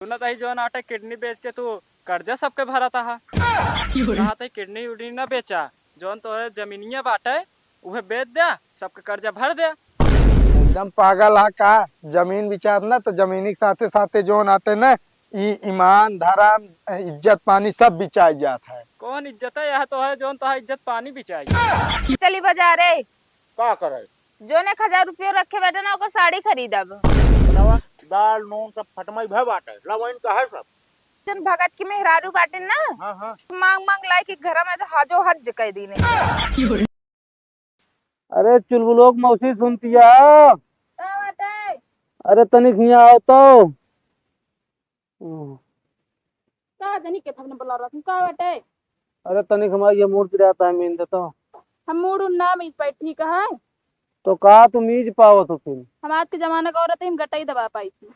सुनत ही जो आटे किडनी बेच के तू कर्जा सबके भरा था कहा था किडनी उडनी ना बेचा जोन तो जमीनिया बाटे उहे बेच दिया सबके कर्जा भर दिया। एकदम पागल है का। जमीन बिचार ना तो जमीनी के साथे साथे जो आटे ना ईमान धर्म इज्जत पानी सब बिचाई जाता है। कौन इज्जत है यह तो है जोन तो है इज्जत पानी बिचाई। चली बाजारे का करे जोने 1000 रुपया रखे बैठे ना ओकर साड़ी खरीदब। बतावा दाल नून सब फटमाई भय बाटे लवइन का है सब। जन भगत की मेहरारू बाटे ना हाँ हाँ मांग मांग लाई के घर में तो हाजो हज कह दीने। अरे चुलबुलोक मौसी सुनतिया। अरे तनिक हियां आओ तो। का जनी के थमने बुला रहा तुम का बेटे। अरे तनिक हमारा ये मूड पिराता है मीन देता हूँ। हम मूड ना मीज पाई ठीक है। तो कहा तुम मीज पाओ तो फिर हम आज के जमाने का औरत है हम गटाई दबा पाई थी।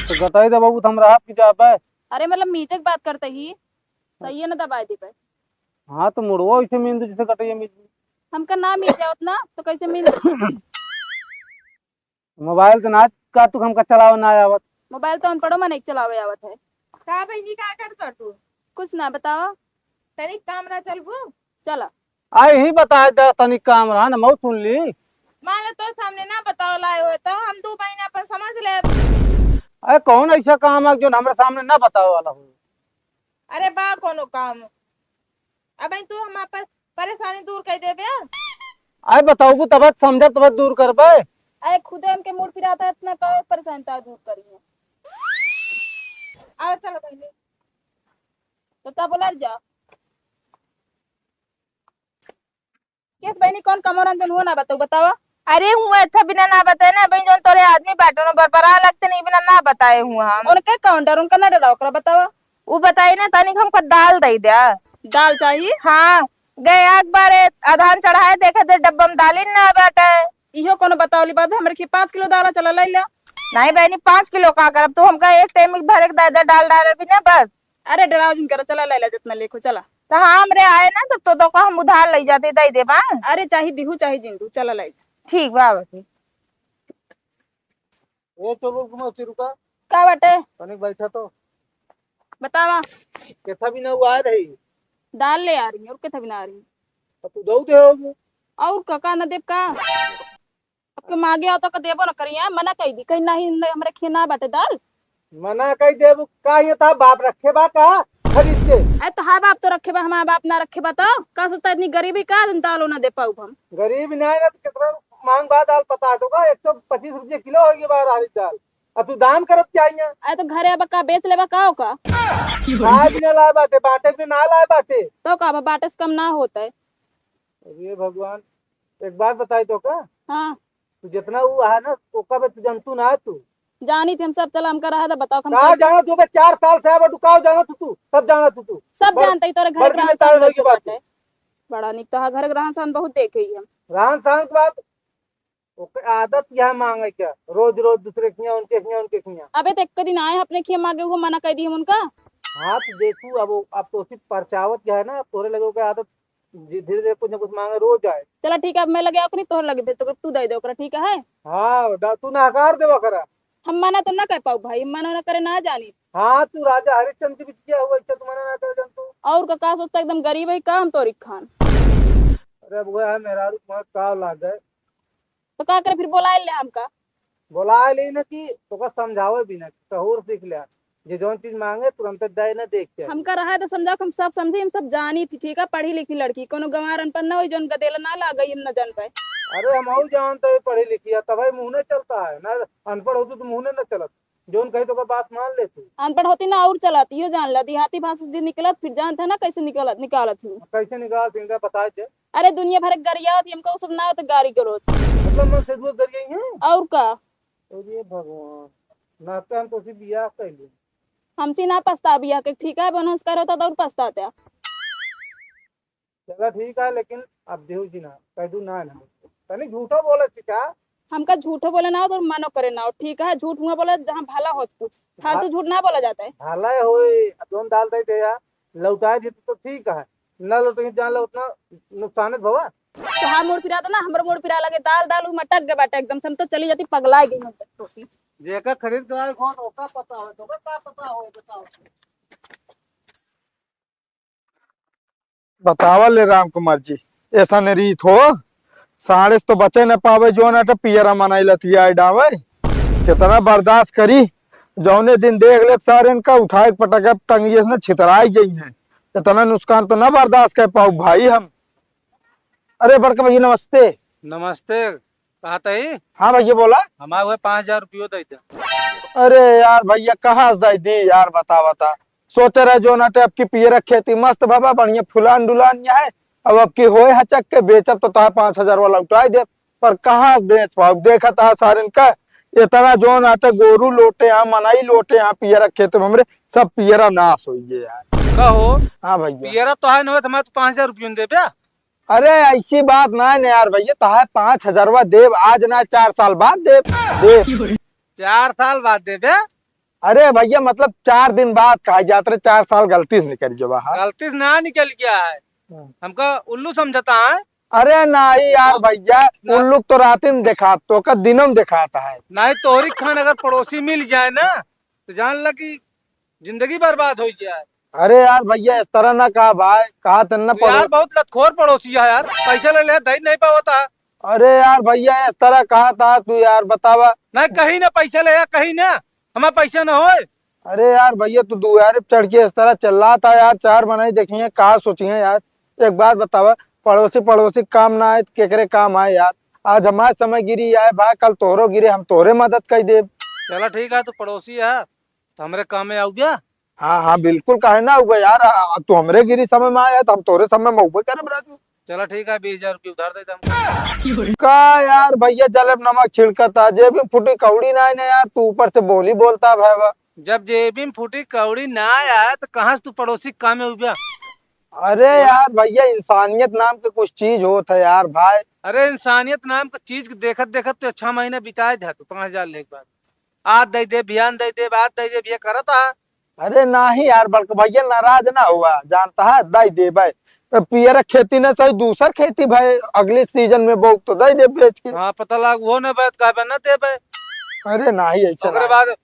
तो गताई दे बाबू हम राहत की जाप है। अरे मतलब मीचे की बात करते ही सही है ना दबाई दी पे। हाँ तो मुड़वो इसे मीन दो जिसे गटाई मीज। हमका ना मीज जाओ ना तो कैसे मीज। मोबाइल तो ना का तू हमका चलाओ ना आवत। मोबाइल तो अनपढ़ो में नहीं चलावे आवत है। का बहनी का कर तू कुछ ना बतावा तनिक कामरा चलबू। चला आई ही बताए दे तनिक काम रहा ना मऊ सुन ली। मान लो तो सामने ना बताओ लाए हो तो हम 2 महीना अपन समझ ले। अरे कौन ऐसा काम है जो हमारे सामने ना बताओ वाला हो। अरे बा कोनो काम अब तू हम पर परेशानी दूर कर देबे। अरे बताओ तब समझ तब दूर करबे। अरे खुदे हमके मूड फिराता है इतना कहो परेशानता दूर करिए। आओ चलो बहनी तो तब बोला जा किस बहनी कौन कमरंजन हो ना बताओ बतावा। अरे हुआ था बिना ना बताए ना बहन जोन तोरे आदमी बाटो ना बरबरा लगते नहीं बिना ना बताए हुआ हम उनके काउंटर उनका ना डराओ करा बतावा। वो बताई ना तनिक हमको दाल दे दिया। दाल चाहिए हाँ गए एक बार आधान चढ़ाए देखे थे डब्बा में दाल ही ना बाटे। इहो कोनो बताओली बात हमरे की 5 किलो दाल चला ले ला। नहीं बहनी 5 किलो का करब तो हमका एक टाइम में भरे के दादा डाल डाले भी ना बस। अरे डराओ जिन कर चला ले ला जितना लेखो चला। तो हाँ हमरे आए ना तब तो को हम उधार ले जाते दे दे बा। अरे चाहिए दिहू चाहिए जिंदू चला ले ठीक बा बटी ये चलो मौसी रुका का बाटे तनिक बैठा तो बतावा। कैसा भी ना हुआ रही। दाल ले आ रही है और कितना भी ना आ रही तो तू दऊ दे हो। और का न देव का आपके मांगे हो तो का देबो न करिया मना कही दी कहीं नहीं हमरे खेना बाटे दाल। मना कही दे का ये था बाप रखे बा का खरीद के। अरे तो हाँ बाप तो रखे बा हमारा बाप ना रखे बा तो का सोचता इतनी गरीबी का दाल ना दे पाऊ हम। गरीब नहीं ना तो कितना मांग बा दाल पता दूंगा 125 रुपये किलो होगी बाहर हरी दाल। अब तू दाम करत क्या आइया। अरे तो घरे अब का बेच लेबा का का आज भी ना लाए बाटे बाटे भी ना लाए बाटे। तो का बाटे से कम ना होता है। अरे भगवान एक बात बताई तो का हाँ तू जितना वो है ना ओका पे तू जंतु ना है तू। जानी थी हम सब चला हमका रहा था बताओ हम कहा जाना तू बे 4 साल से अब टुकाओ जाना तू सब जाना तू सब जानते ही तोरे घर बड़की में ताल होगी बात है। बड़ा निक तो घर ग्रहण सान बहुत देखे ही हम। रहन सहन के बाद ओके आदत यह मांगे क्या रोज रोज दूसरे खिया उनके खिया। अबे तो एक दिन आए अपने खेत मांगे हुआ मना कर दी हम उनका। हाँ तो देखू अब तो सिर्फ परचावत जो है ना तोरे लगे के आदत धीरे धीरे कुछ न कुछ मांगे रोज आए। चला ठीक है अब मैं लगे नहीं तोहर लगे फिर तो तू दे दे ओकरा ठीक है। हाँ तू नकार देवा करा। हम मना तो ना कर पाऊ भाई मना ना करे ना जानी। हाँ तू राजा हरिश्चंद्र की बिटिया हुआ इच्छा तू मना ना कर जंतु। और का सोचता एकदम गरीब है का हम तोरी खान। अरे वो है मेरा रूप का लाग गए तो का करे फिर बोला ले हमका बोला ले ना कि तो का समझावे भी ना सहूर सीख लिया जे जौन चीज मांगे तुरंत दे ना देख के। हमका रहा तो समझा हम सब समझे हम सब जानी थी ठीक है पढ़ी लिखी लड़की कोनो गंवार अनपढ़ ना हो जोन गदेला ना ला गई हम न जान पाए। अरे हम और जानते है पढ़ी लिखी है तब मुंह ने चलता है ना अनपढ़ होती तो मुंह ने न चलत जोन कही तो बात मान ले तू। अनपढ़ होती ना और चलाती हो जान ला देहाती भाषा से निकलत फिर जानते है ना कैसे निकालत हूँ। कैसे निकाल इनका बता दे। अरे दुनिया भर गरिया होती हमको सब ना हो तो गाड़ी करो मतलब मन से दूर कर गई है। और का अरे भगवान नाते हम तो सिर्फ बियाह कर लिए हमसे ना पछता बिया के ठीक है बनस कर होता तो और पछताते। चला ठीक है लेकिन अब देहू जी ना कह दू ना तनी झूठो बोले चिका। हमका झूठो बोले ना हो तो मानो करे ना हो ठीक है झूठ हुआ बोले जहाँ भला हो कुछ फालतू झूठ ना बोला जाता है। भला होए दोन डाल दे थे यार लौटा जी तो ठीक है न लौट जान लो उतना नुकसान भवा। तो हाँ मोड़ फिरा तो ना हमर मोड़ फिरा लगे दाल दाल मटक गए बाटे एकदम से हम तो चली जाती पगला गई हम तो जेकर खरीद के आए कौन ओका पता हो तो का पता हो बताओ। बतावा ले राम कुमार जी, ऐसा न रीत हो। साड़े से तो बचे न पावे जो ना तो पियरा मनाई लतिया डावे। कितना बर्दाश्त करी। जौने दिन देख ले सारे इनका उठाए पटके टंगिए से न छितराई गई है। इतना नुकसान तो ना बर्दाश्त कर पाऊ भाई हम। अरे बड़का भैया नमस्ते। नमस्ते कहा ही। हाँ भैया बोला। हमारे हुए 5,000 रुपये दे दे। अरे यार भैया कहाँ से दई दी यार बता बता। सोचे रहे जो नाटे अब की पियरा खेती मस्त बाबा बढ़िया फुलान डुलान है। अब की होए हचक के बेचब तो 5,000 वाला उठाई दे। पर कहाँ से बेच पाओ देखा था सारे का। इतना जो नाटे गोरू लोटे यहाँ मनाई लोटे यहाँ पियरा खेत में हमरे सब पियरा नाश हो गए यार। कहो हाँ भैया। पियरा तो है न तो 5,000 रुपये दे पे। अरे ऐसी बात ना है यार भैया तो है 5,000 देव आज ना 4 साल बाद देव 4 साल बाद दे पे। अरे भैया मतलब 4 दिन बाद कहा जाते रहे 4 साल गलती से निकल जो बाहर। गलती से ना निकल गया है। हमको उल्लू समझता है। अरे नहीं यार भैया उल्लू तो रात में देखा तो का दिनों में दिखाता है। नहीं तोहरी खान अगर पड़ोसी मिल जाए ना तो जान ला कि जिंदगी बर्बाद हो जाए। अरे यार भैया इस तरह ना कहा भाई कहा तन्ना तू यार बहुत लतखोर पड़ोसी है यार। पैसा ले दही नहीं पावता है। अरे यार भैया इस तरह कहा था तू यार बतावा। नहीं कहीं ना पैसा ले कहीं ना हमारा पैसा ना हो। अरे यार भैया तू दुआरे पे चढ़ के इस तरह चल रहा था यार 4 बनाई देखी है कहा सोची है यार। एक बात बतावा पड़ोसी पड़ोसी काम ना आए केकरे काम आए यार। आज हमारे समय गिरी आए भाई कल तोहरो गिरे हम तोहरे मदद कर दे। चला ठीक है तू पड़ोसी है तो हमारे काम में आओ गया। हाँ हाँ बिल्कुल काहे ना हुआ यार तू हमरे गिरी समय में आया तो हम तोरे समय में हुए करे राजू। चला ठीक है 20,000 रुपये उधार दे दे। का यार भैया जलेब नमक छिड़कता जेब में फुटी कौड़ी ना है ना यार तू ऊपर से बोली बोलता भाई। जब जेबी में फूटी कौड़ी ना आया तो कहाँ से तू पड़ोसी के काम में हो गया। अरे यार भैया इंसानियत नाम के कुछ चीज होता है यार भाई। अरे इंसानियत नाम का चीज देखत देखत तो 6 महीने बिताए थे तू 5,000 ले बाद आज दे दे बयान दे दे बात दे दे ये करता है। अरे नहीं यार बल्कि भैया नाराज ना हुआ जानता है दई दे भाई। पियर खेती न सही दूसर खेती भाई अगले सीजन में बोक तो दई दे बेच के। हाँ पता लग वो न बात कहा न दे भाई। अरे नहीं ऐसा ओकरे बाद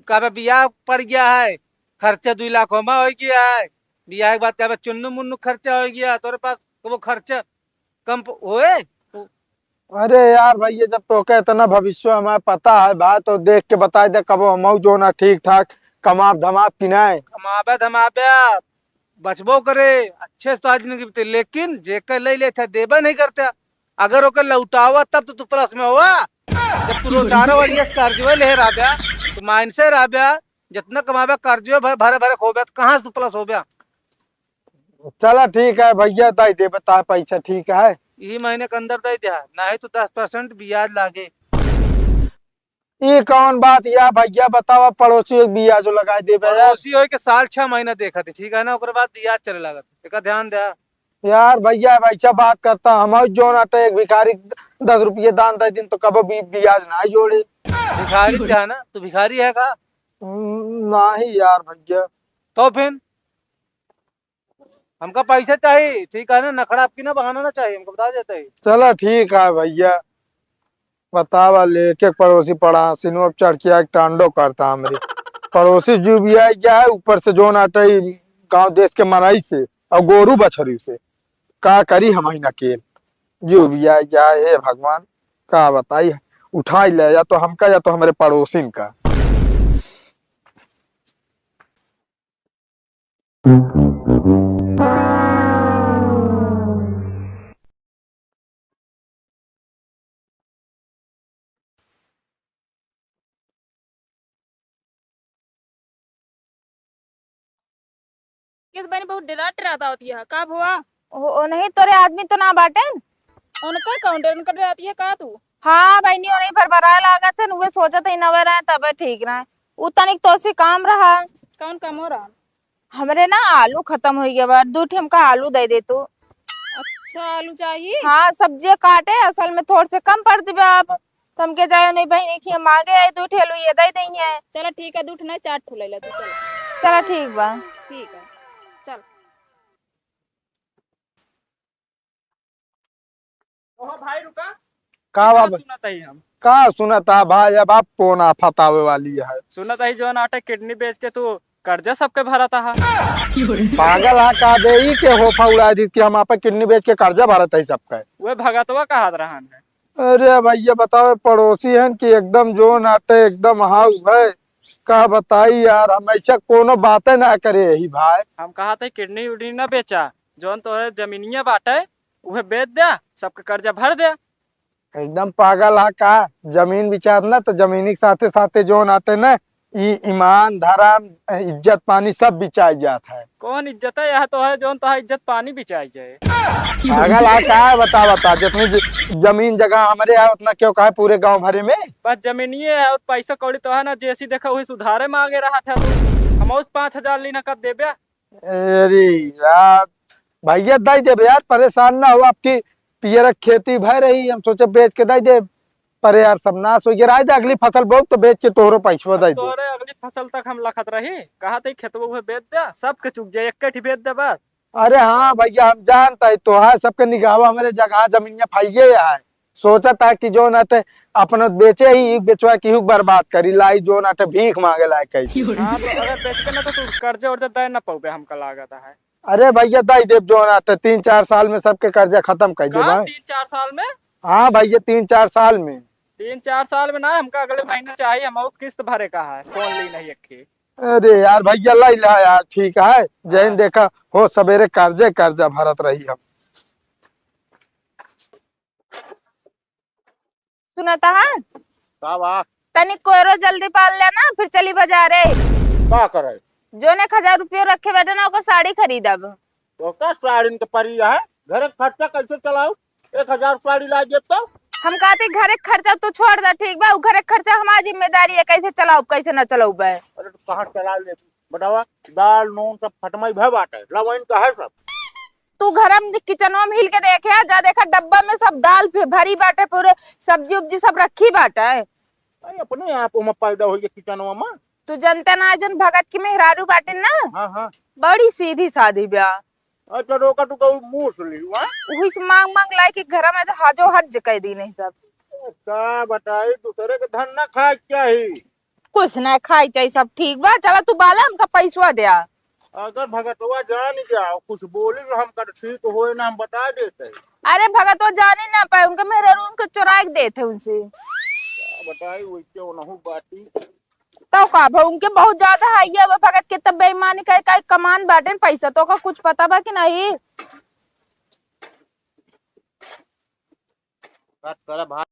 कहा बियाह पड़ गया है खर्चा 2 लाख में हो गया है। बियाह के बाद कहा चुन्नू मुन्नू खर्चा हो गया तोरे पास वो खर्चा कम होए। अरे यार भैया जब तो क्या इतना भविष्य हमारे पता है भाई तो देख के बता दे कब हम जो ना ठीक ठाक कमाब धमाब पिनाए कमाबे धमाबे बचबो करे अच्छे से तो आज जिंदगी बीते लेकिन जेकर ले लेता देबा नहीं करता। अगर ओकर लौटावा तब तो तू प्लस में हुआ। जब तू रोजाना वाली कर्जवे ले रहा बया तो माइन से रहा बया जितना कमाबे कर्जवे भरे भरे खो बया तो कहाँ से तू प्लस हो गया। चला ठीक है भैया दई दे बता पैसा ठीक है। यही महीने के अंदर दे दिया नहीं तो 10% ब्याज लागे। ये कौन बात या भैया बतावा पड़ोसी एक बिया जो लगाए दे पड़ोसी हो के साल 6 महीना देखा थी ठीक है ना ओकर बाद ब्याज चले लगा एक ध्यान दे यार भैया वैसा बात करता हम जो नाटे एक भिखारी 10 रुपये दान दे दिन तो कब ब्याज ना जोड़े। भिखारी क्या ना तू भिखारी है का। नहीं यार भैया तो फिर हमका पैसा चाहिए ठीक है ना नखड़ा आपकी ना बहाना ना चाहिए हमको बता देते ही। चलो ठीक है भैया बतावा लेके पड़ोसी पड़ा सिनो अब चढ़ के एक टांडो करता हमारी पड़ोसी जो भी है क्या है ऊपर से जो नाटे गांव देश के मनाई से और गोरू बछरी से का करी हम ही नकेल जो भी है क्या है भगवान का बताई उठा ले या तो हमका या तो हमारे पड़ोसी का। किस बनी बहुत डरा डराता होती है का हुआ। ओ नहीं तोरे आदमी तो ना बाटे उनका काउंटर उनका डराती है का तू। हाँ बहनी उन्हीं पर भराए लागत है वे सोचा था नवे रहे तबे ठीक रहे उ तनिक तो सी काम रहा। कौन काम हो रहा। हमरे ना आलू खत्म हो गया बा 2 ठे हमका आलू दे दे तू। अच्छा आलू चाहिए। हाँ सब्जी काटे असल में थोड़ से कम पड़ दिबे अब तुम के जाए नहीं बहनी की मांगे आई 2 ठे आलू ये दे देंगे। चलो ठीक है 2 ठे नहीं 4 ठे ले ले तू चल। चलो ठीक बा ठीक है चल। ओहो भाई रुका का बाबा सुनता ही हम का सुना था भाई, अब आप कौन आफत आवे वाली है। सुनत ही जौन आटे किडनी बेच के तू कर्जा सबके भरता हा। पागल है का दे ही के हो फौड़ा दी कि हम आप किडनी बेच के कर्जा भरत है सबका। वे भगतवा कहत रहन है। अरे भैया बताओ पड़ोसी हैं कि एकदम जो नाटे एकदम हाउ है, का बताई यार, हम ऐसा कोनो बातें ना करे यही भाई। हम कहा था किडनी उडनी ना बेचा, जौन तोहरे जमीनिया बाटे उहे बेच दे, सबके कर्जा भर दे। एकदम पागल है का, जमीन बिचात ना तो जमीनी के साथे साथे जो नाटे ना ईमान धर्म इज्जत पानी सब बिचाई जात है। कौन इज्जत है यह तो है जौन तो है इज्जत पानी बिचाई जाए। पागल है का, बता जितनी जमीन जगह हमारे है उतना क्यों कहा पूरे गांव भरे में। बस जमीनिये है और पैसा कौड़ी तो है ना, जैसी देखा वही सुधारे में आगे रहा था। हम उस 5,000 ली ना कब देबे। अरे यार भैया दे दे यार, परेशान ना हो, आपकी पियर खेती भर रही, हम सोचे बेच के दे दे, पर यार सब नाश हो गया। अगली फसल बहुत तो बेच के तोहरो पैसा दे दे। तोरे अगली फसल तक हम लखत रही, कहा था खेतवा उहे बेच दे, सबके चुक जाए, एक बेच दे बस। अरे हाँ भैया हम जानता है तो है, सबके निगाह हमारे जगह जमीन फाइये है। सोचा था कि जो ना अपना बेचे ही बेचवा की बर्बाद करी लाई, जो ना भीख मांगे लायक कही। हाँ तो अगर बेच के ना तो तू कर्जा उर्जा दे ना पाओगे, हमका लागत है। अरे भैया दे दे जो ना 3-4 साल में सबके कर्जा खत्म कर दे भाई। 3-4 साल में? हाँ भैया 3-4 साल में। 3-4 साल में ना, हमका अगले महीने चाहिए, हम किस्त भरे का है, कौन ली नहीं एक। अरे यार भैया लाई ला यार, ठीक है जैन देखा हो सवेरे कर्जा भरत रही हम। सुनता है का बा तनिक कोयरो जल्दी पाल लेना, फिर चली बाजारे। का करे जो ने 1,000 रुपये रखे बैठे ना ओकर साड़ी खरीदब। तो का साड़ी के परी है, घर के खर्चा कैसे चलाऊ? 1,000 साड़ी ला दे तो हम कहते घरे के खर्चा तू छोड़ दे, ठीक बा, उ घरे के खर्चा हमारी जिम्मेदारी है, कैसे चलाऊ कैसे ना चलाऊ बे। अरे तो कहाँ चला ले बतावा, दाल नून सब फटमाई भे बाटे लवैन का है सब। तू घर में किचनवा में हिल के देखे जा, देखा डब्बा में सब दाल भरी बाटे, पूरे सब्जी उब्जी सब रखी बाटे। अरे अपने आप में पैदा हो गया किचनवा में। तू जनता ना जन भगत की मेहरारू बाटे ना, हाँ हाँ बड़ी सीधी सादी ब्याह, अच्छा रोका तू कहू मुंह सुली हुआ वही से मांग मांग लाई कि घर में तो हाजो हज कह दी नहीं सब। का बताई, दूसरे के धन ना खाए चाहिए। कुछ ना खाई चाहिए, सब ठीक बा, चला तू बाला हमका पैसा दे। अगर भगतवा जान जाओ कुछ बोली तो हम कर ठीक हो ना, हम बता देते। अरे भगत वो जान ही ना पाए, उनके मेरे रूम के चुरा के देते उनसे। बताई वही क्यों ना हो बाती। तो का भाई उनके बहुत ज्यादा है ये भगत के, तब बेईमानी का कमान बाटे पैसा तो का कुछ पता बा कि नहीं। बात कर भाई।